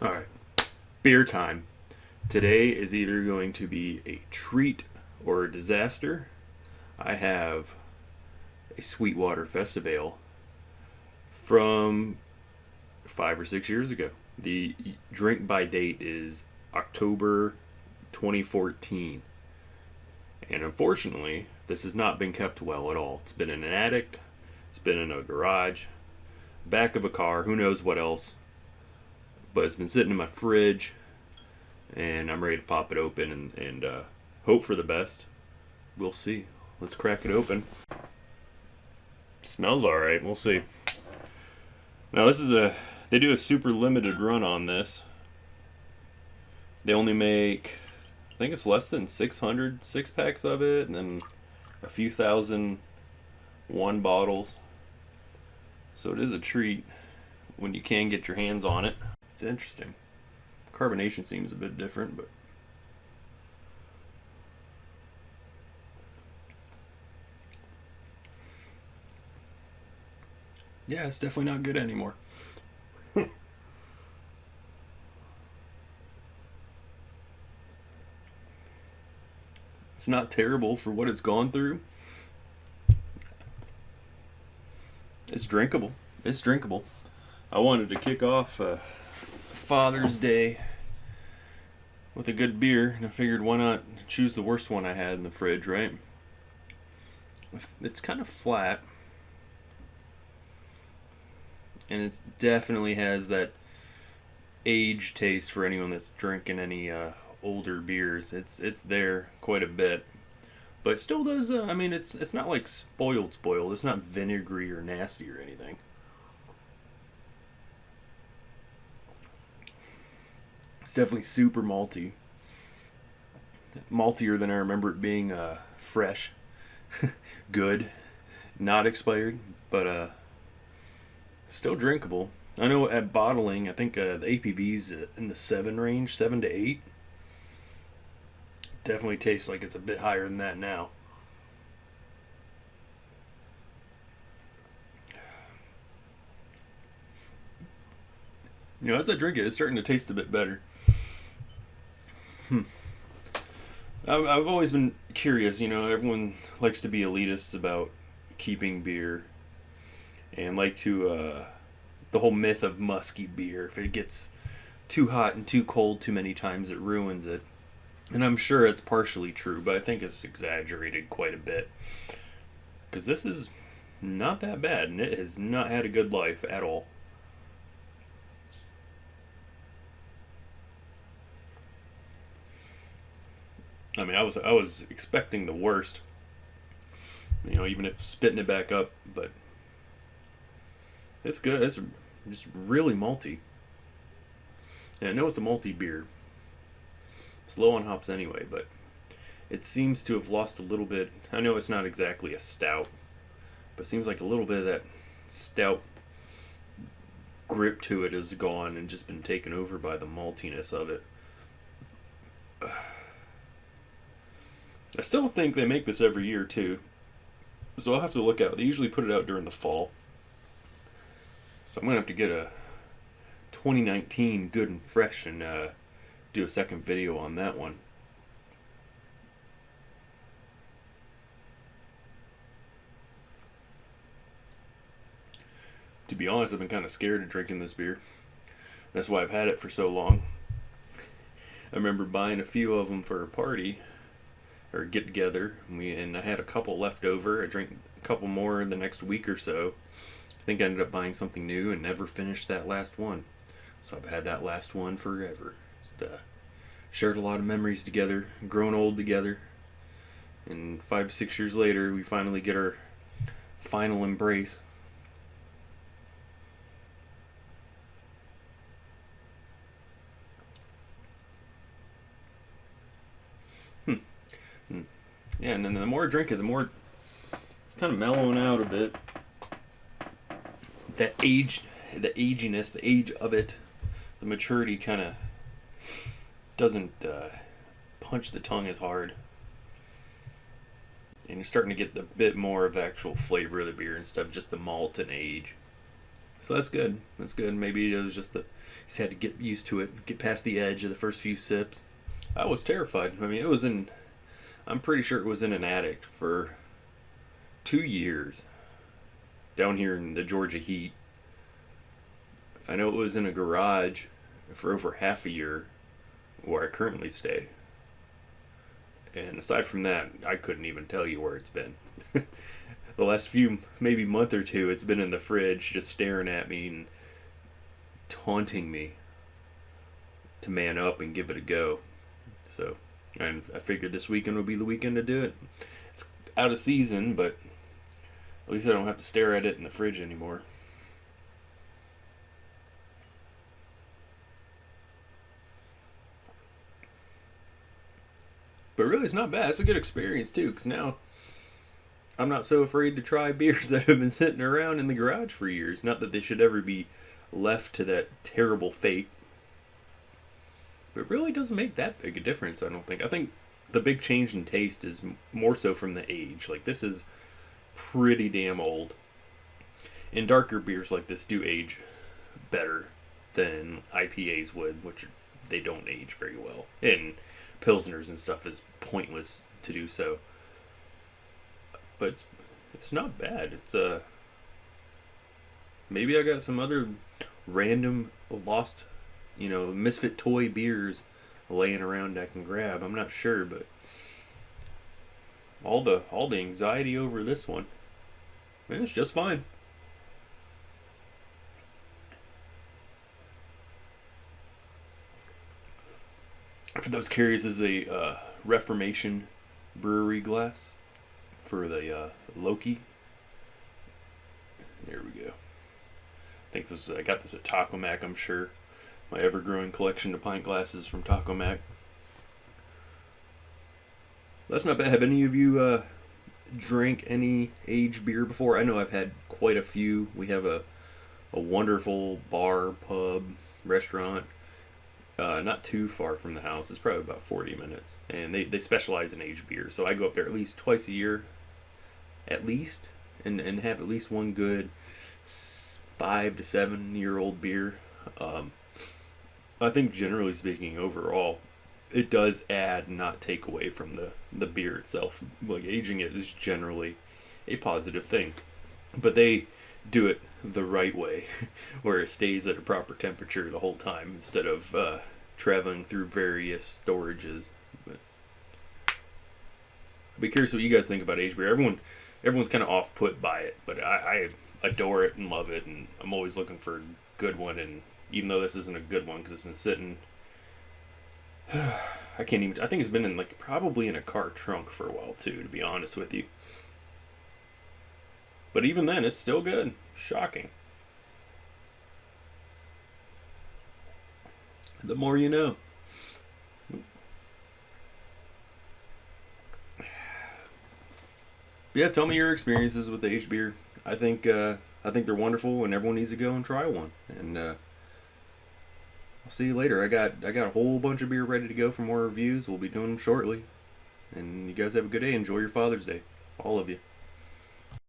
Alright, beer time. Today is either going to be a treat or a disaster. I have a SweetWater Festive Ale from 5 or 6 years ago. The drink by date is October 2014. And unfortunately, this has not been kept well at all. It's been in an attic, it's been in a garage, back of a car, who knows what else. But it's been sitting in my fridge, and I'm ready to pop it open and hope for the best. We'll see. Let's crack it open. Smells alright. We'll see. Now they do a super limited run on this. They only make, I think it's less than 600 6-packs of it, and then a few thousand one bottles. So it is a treat when you can get your hands on it. It's interesting. Carbonation seems a bit different, but yeah, it's definitely not good anymore. It's not terrible for what it's gone through. It's drinkable. It's drinkable. I wanted to kick off Father's Day with a good beer, and I figured why not choose the worst one I had in the fridge, right? It's kind of flat, and it definitely has that age taste for anyone that's drinking any older beers. It's there quite a bit, but it still does. I mean, it's not like spoiled. It's not vinegary or nasty or anything. It's definitely super malty, maltier than I remember it being. Fresh, good, not expired, but still drinkable. I know at bottling, I think the APV's in the 7 range, 7 to 8. Definitely tastes like it's a bit higher than that now. As I drink it, it's starting to taste a bit better. I've always been curious. Everyone likes to be elitists about keeping beer and like to the whole myth of musky beer. If it gets too hot and too cold too many times, it ruins it. And I'm sure it's partially true, but I think it's exaggerated quite a bit. Because this is not that bad, and it has not had a good life at all. I mean, I was expecting the worst. Even if spitting it back up, but it's good. It's just really malty. And I know it's a malty beer. It's low on hops anyway, but it seems to have lost a little bit. I know it's not exactly a stout, but it seems like a little bit of that stout grip to it is gone and just been taken over by the maltiness of it. I still think they make this every year too, so I'll have to look out. They usually put it out during the fall, so I'm gonna have to get a 2019 good and fresh and do a second video on that one. To be honest, I've been kind of scared of drinking this beer. That's why I've had it for so long. I remember buying a few of them for a party or get together, and I had a couple left over. I drank a couple more in the next week or so. I think I ended up buying something new and never finished that last one. So I've had that last one forever. It's shared a lot of memories together, grown old together, and 5 6 years later, we finally get our final embrace. Yeah, and then the more I drink it, the more it's kind of mellowing out a bit. That age, the aginess, the age of it, the maturity kind of doesn't punch the tongue as hard. And you're starting to get the bit more of the actual flavor of the beer instead of just the malt and age. So that's good. That's good. Maybe it was just the Just had to get used to it, get past the edge of the first few sips. I was terrified. I mean, it was in. I'm pretty sure it was in an attic for 2 years down here in the Georgia heat. I know it was in a garage for over half a year where I currently stay. And aside from that, I couldn't even tell you where it's been. The last few, maybe month or two, it's been in the fridge just staring at me and taunting me to man up and give it a go. So, and I figured this weekend would be the weekend to do it. It's out of season, but at least I don't have to stare at it in the fridge anymore. But really, it's not bad. It's a good experience, too, because now I'm not so afraid to try beers that have been sitting around in the garage for years. Not that they should ever be left to that terrible fate. But it really doesn't make that big a difference, I don't think. I think the big change in taste is more so from the age. Like, this is pretty damn old. And darker beers like this do age better than IPAs would, which they don't age very well. And Pilsners and stuff is pointless to do so. But it's not bad. It's maybe I got some other random lost, misfit toy beers laying around I can grab. I'm not sure, but all the anxiety over this one, man, it's just fine. For those curious, is a Reformation brewery glass for the Loki. There we go. I got this at Taco Mac, I'm sure. My ever-growing collection of pint glasses from Taco Mac. That's not bad. Have any of you drank any aged beer before? I know I've had quite a few. We have a wonderful bar, pub, restaurant not too far from the house. It's probably about 40 minutes. And they specialize in aged beer. So I go up there at least twice a year, at least, and have at least one good 5 to 7 year old beer. I think generally speaking, overall, it does add, not take away from the beer itself. Like, aging it is generally a positive thing. But they do it the right way, where it stays at a proper temperature the whole time instead of traveling through various storages. But I'd be curious what you guys think about aged beer. Everyone's kind of off put by it, but I adore it and love it, and I'm always looking for a good one. And even though this isn't a good one because it's been sitting, I think it's been in probably in a car trunk for a while too, to be honest with you. But even then, it's still good. Shocking. The more you know. Yeah, tell me your experiences with aged beer. I think they're wonderful, and everyone needs to go and try one. And I'll see you later. I got a whole bunch of beer ready to go for more reviews. We'll be doing them shortly. And you guys have a good day. Enjoy your Father's Day, all of you.